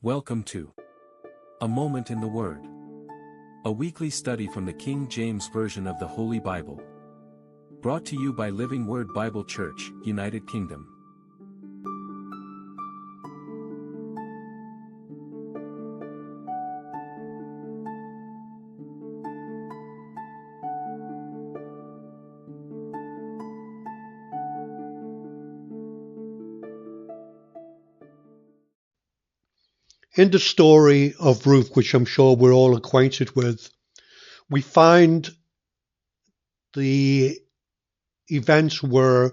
Welcome to A Moment in the Word, a weekly study from the King James Version of the Holy Bible. Brought to you by Living Word Bible Church, United Kingdom. In the story of Ruth, which I'm sure we're all acquainted with, we find the events where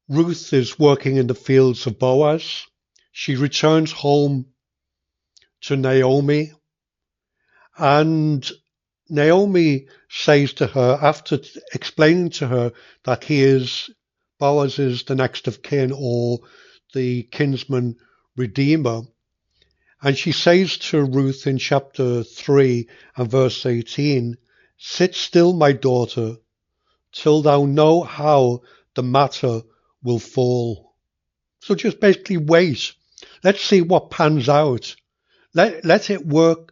Ruth is working in the fields of Boaz. She returns home to Naomi, and Naomi says to her, after explaining to her that Boaz is the next of kin, or the kinsman redeemer, and she says to Ruth in chapter 3 and verse 18, "Sit still, my daughter, till thou know how the matter will fall." So just basically wait. Let's see what pans out. Let it work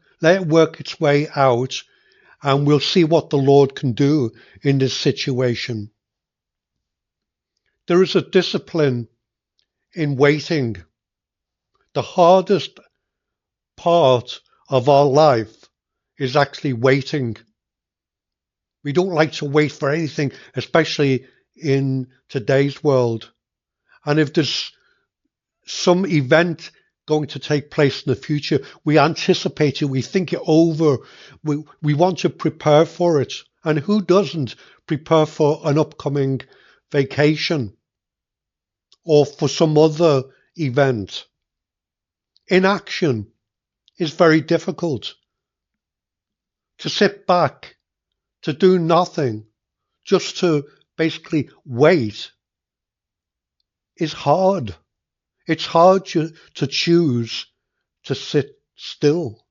its way out, and we'll see what the Lord can do in this situation. There is a discipline in waiting. The hardest part of our life is actually waiting. We don't like to wait for anything, especially in today's world. And if there's some event going to take place in the future, we anticipate it, we think it over, we want to prepare for it. And who doesn't prepare for an upcoming vacation or for some other event? Inaction is very difficult. To sit back, to do nothing, just to basically wait, is hard. It's hard to choose to sit still.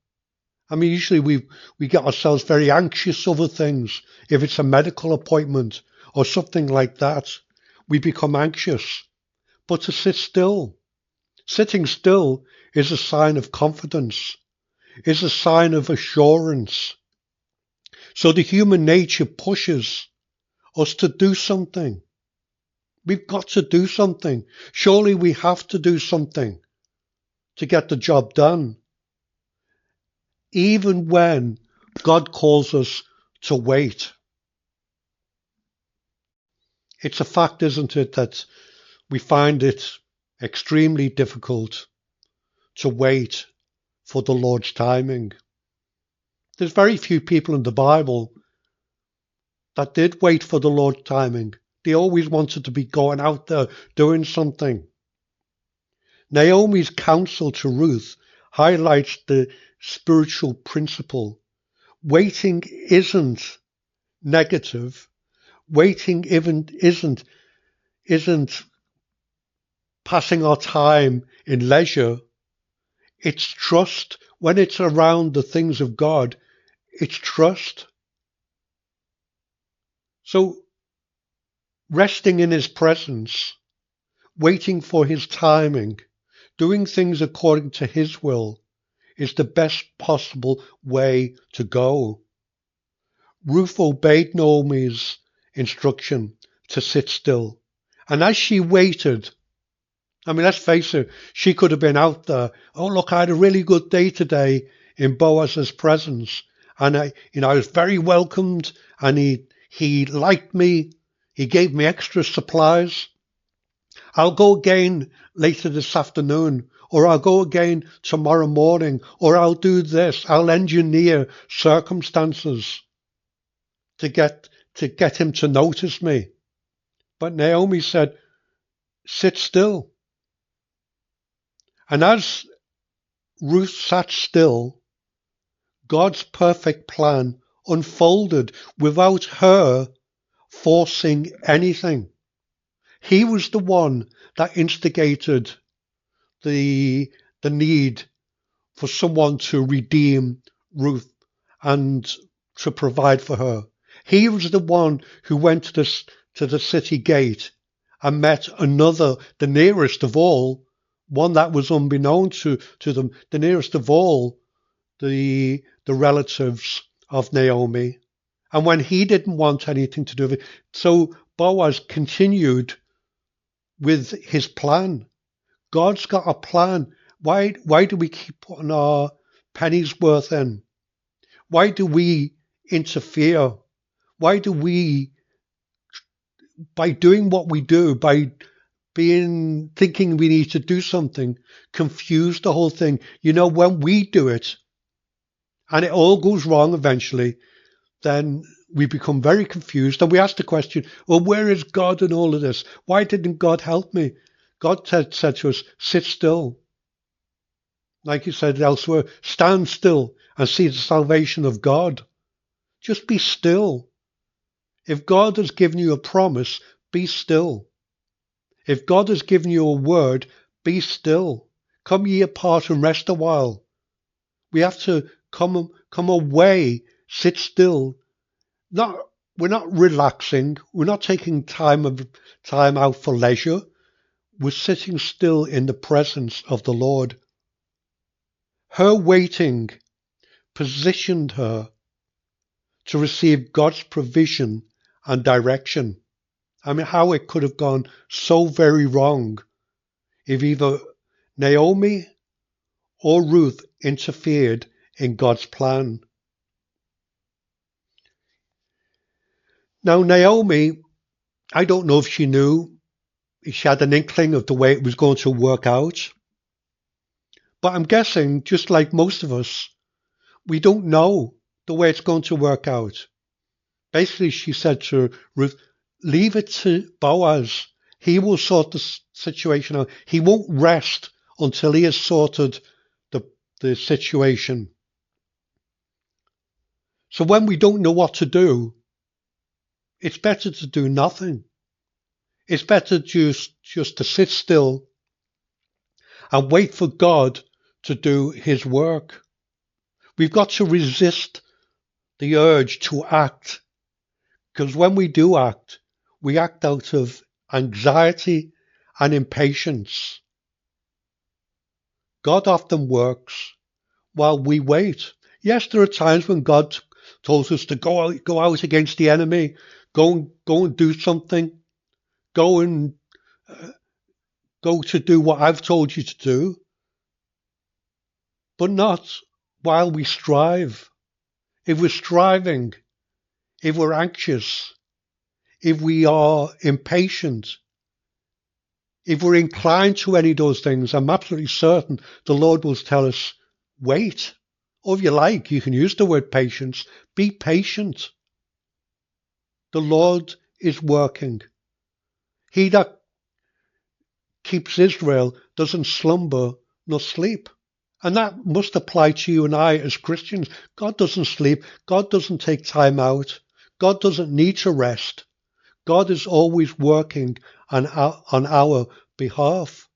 I mean, usually we get ourselves very anxious over things. If it's a medical appointment or something like that, we become anxious. But to sit still, sitting still is a sign of confidence, is a sign of assurance. So the human nature pushes us to do something. We've got to do something. Surely we have to do something to get the job done. Even when God calls us to wait. It's a fact, isn't it, that we find it extremely difficult to wait for the Lord's timing. There's very few people in the Bible that did wait for the Lord's timing. They always wanted to be going out there doing something. Naomi's counsel to Ruth highlights the spiritual principle. Waiting isn't negative. Waiting isn't passing our time in leisure. It's trust. When it's around the things of God, it's trust. So, resting in His presence, waiting for His timing, doing things according to His will is the best possible way to go. Ruth obeyed Naomi's instruction to sit still. And as she waited, I mean, let's face it, she could have been out there. Oh, look, I had a really good day today in Boaz's presence. And I was very welcomed, and he liked me. He gave me extra supplies. I'll go again later this afternoon, or I'll go again tomorrow morning, or I'll do this. I'll engineer circumstances to get him to notice me. But Naomi said, sit still. And as Ruth sat still, God's perfect plan unfolded without her forcing anything. He was the one that instigated the need for someone to redeem Ruth and to provide for her. He was the one who went to the city gate and met another, the nearest of all, one that was unbeknown to them, the nearest of all, the relatives of Naomi. And when he didn't want anything to do with it, so Boaz continued with his plan. God's got a plan. Why do we keep putting our pennies worth in? Why do we interfere? Why do we, by doing what we do, by thinking we need to do something, confuse the whole thing? You know, when we do it, and it all goes wrong eventually, then we become very confused and we ask the question, well, where is God in all of this? Why didn't God help me? God said to us, sit still. Like he said elsewhere, stand still and see the salvation of God. Just be still. If God has given you a promise, be still. If God has given you a word, be still. Come ye apart and rest a while. We have to come away, sit still. We're not relaxing. We're not taking time out for leisure. We're sitting still in the presence of the Lord. Her waiting positioned her to receive God's provision and direction. I mean, how it could have gone so very wrong if either Naomi or Ruth interfered in God's plan. Now, Naomi, I don't know if she knew, she had an inkling of the way it was going to work out. But I'm guessing, just like most of us, we don't know the way it's going to work out. Basically, she said to Ruth, leave it to Boaz. He will sort the situation out. He won't rest until he has sorted the situation. So when we don't know what to do, it's better to do nothing. It's better just to sit still and wait for God to do his work. We've got to resist the urge to act, because when we do act, we act out of anxiety and impatience. God often works while we wait. Yes, there are times when God tells us to go out against the enemy, go and do something, go to do what I've told you to do, but not while we strive. If we're striving, if we're anxious, if we are impatient, if we're inclined to any of those things, I'm absolutely certain the Lord will tell us, wait. Or if you like, you can use the word patience. Be patient. The Lord is working. He that keeps Israel doesn't slumber nor sleep. And that must apply to you and I as Christians. God doesn't sleep. God doesn't take time out. God doesn't need to rest. God is always working on our behalf.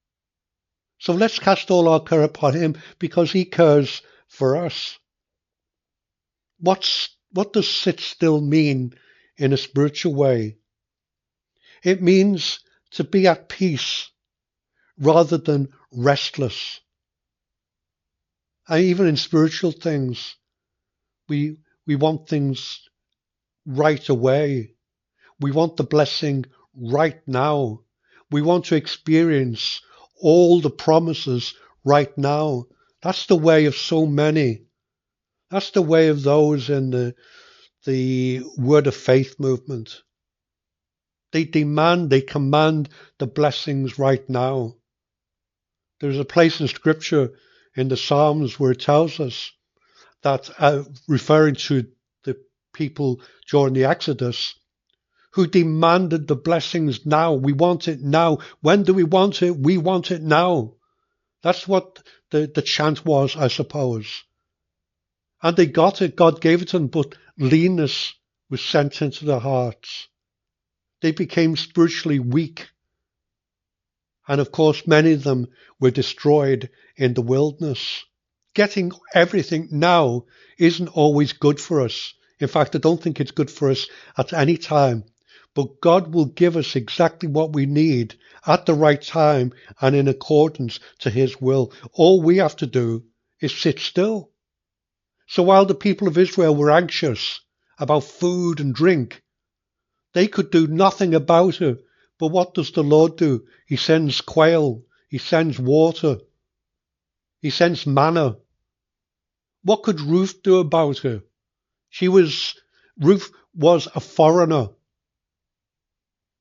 So let's cast all our care upon him because he cares for us. What does sit still mean in a spiritual way? It means to be at peace rather than restless. And even in spiritual things, we want things right away. We want the blessing right now. We want to experience all the promises right now. That's the way of so many. That's the way of those in the Word of Faith movement. They command the blessings right now. There's a place in Scripture in the Psalms where it tells us that, referring to the people during the Exodus, who demanded the blessings now. We want it now. When do we want it? We want it now. That's what the chant was, I suppose. And they got it. God gave it to them, but leanness was sent into their hearts. They became spiritually weak. And of course, many of them were destroyed in the wilderness. Getting everything now isn't always good for us. In fact, I don't think it's good for us at any time. but God will give us exactly what we need at the right time and in accordance to his will. All we have to do is sit still. So while the people of Israel were anxious about food and drink, they could do nothing about it. But what does the Lord do? He sends quail, he sends water, he sends manna. What could Ruth do about it? Ruth was a foreigner.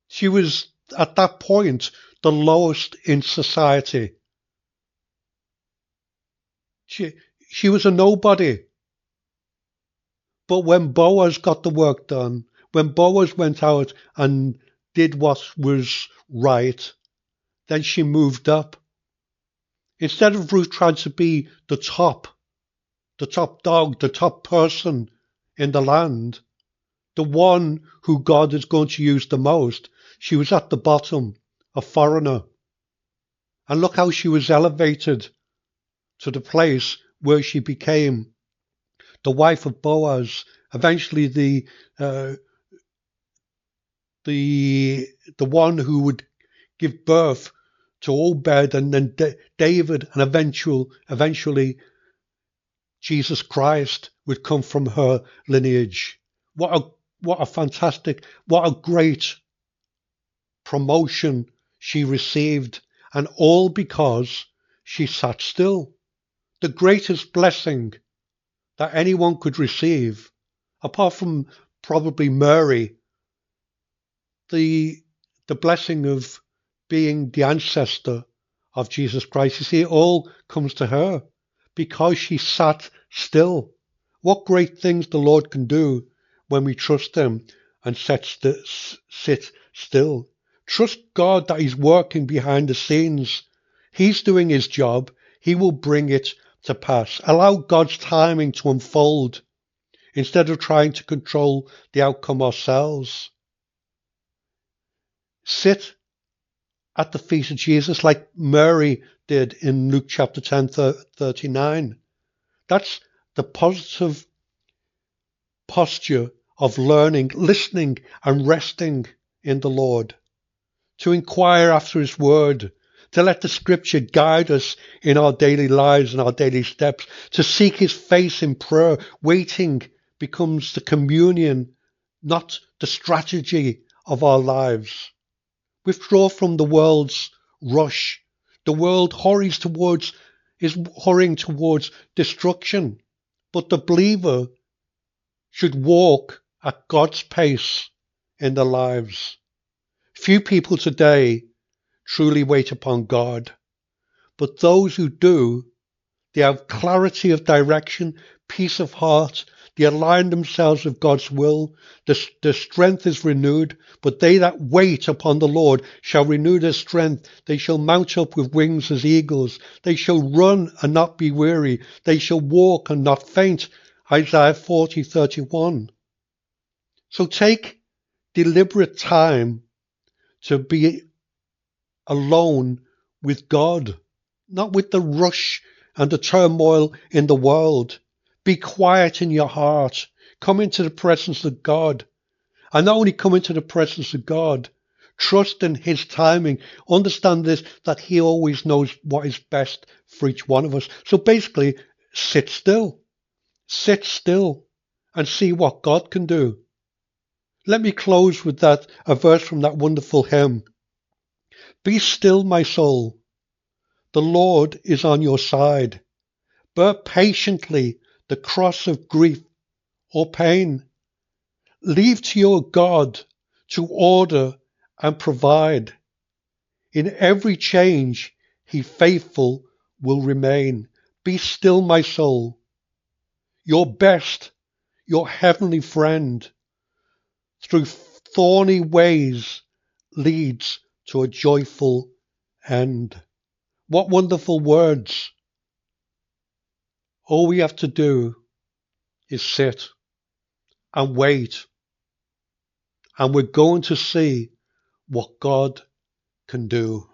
She was at that point the lowest in society. She was a nobody. But when Boaz got the work done, when Boaz went out and did what was right, then she moved up. Instead of Ruth trying to be the top dog, the top person in the land, the one who God is going to use the most, she was at the bottom, a foreigner. And look how she was elevated to the place where she became the wife of Boaz, eventually the one who would give birth to Obed and then David, and eventually Jesus Christ would come from her lineage. What a fantastic, what a great promotion she received, and all because she sat still. The greatest blessing that anyone could receive, apart from probably Mary, the blessing of being the ancestor of Jesus Christ. You see, it all comes to her because she sat still. What great things the Lord can do when we trust him and sit still. Trust God that he's working behind the scenes. He's doing his job. He will bring it to pass. Allow God's timing to unfold instead of trying to control the outcome ourselves. Sit at the feet of Jesus like Mary did in Luke chapter 10, 39. That's the positive posture of learning, listening and resting in the Lord. To inquire after his word, to let the scripture guide us in our daily lives and our daily steps, to seek his face in prayer. Waiting becomes the communion, not the strategy of our lives. Withdraw from the world's rush. The world is hurrying towards destruction, but the believer should walk at God's pace in their lives. Few people today truly wait upon God, but those who do, they have clarity of direction, peace of heart, they align themselves with God's will, their strength is renewed, but they that wait upon the Lord shall renew their strength, they shall mount up with wings as eagles, they shall run and not be weary, they shall walk and not faint. Isaiah 40:31. So take deliberate time to be alone with God, not with the rush and the turmoil in the world. Be quiet in your heart. Come into the presence of God. And not only come into the presence of God, trust in his timing. Understand this, that he always knows what is best for each one of us. So basically, sit still and see what God can do. Let me close with a verse from that wonderful hymn. Be still, my soul. The Lord is on your side. Bear patiently the cross of grief or pain. Leave to your God to order and provide. In every change, he faithful will remain. Be still, my soul. Your best, your heavenly friend, through thorny ways leads to a joyful end. What wonderful words. All we have to do is sit and wait, and we're going to see what God can do.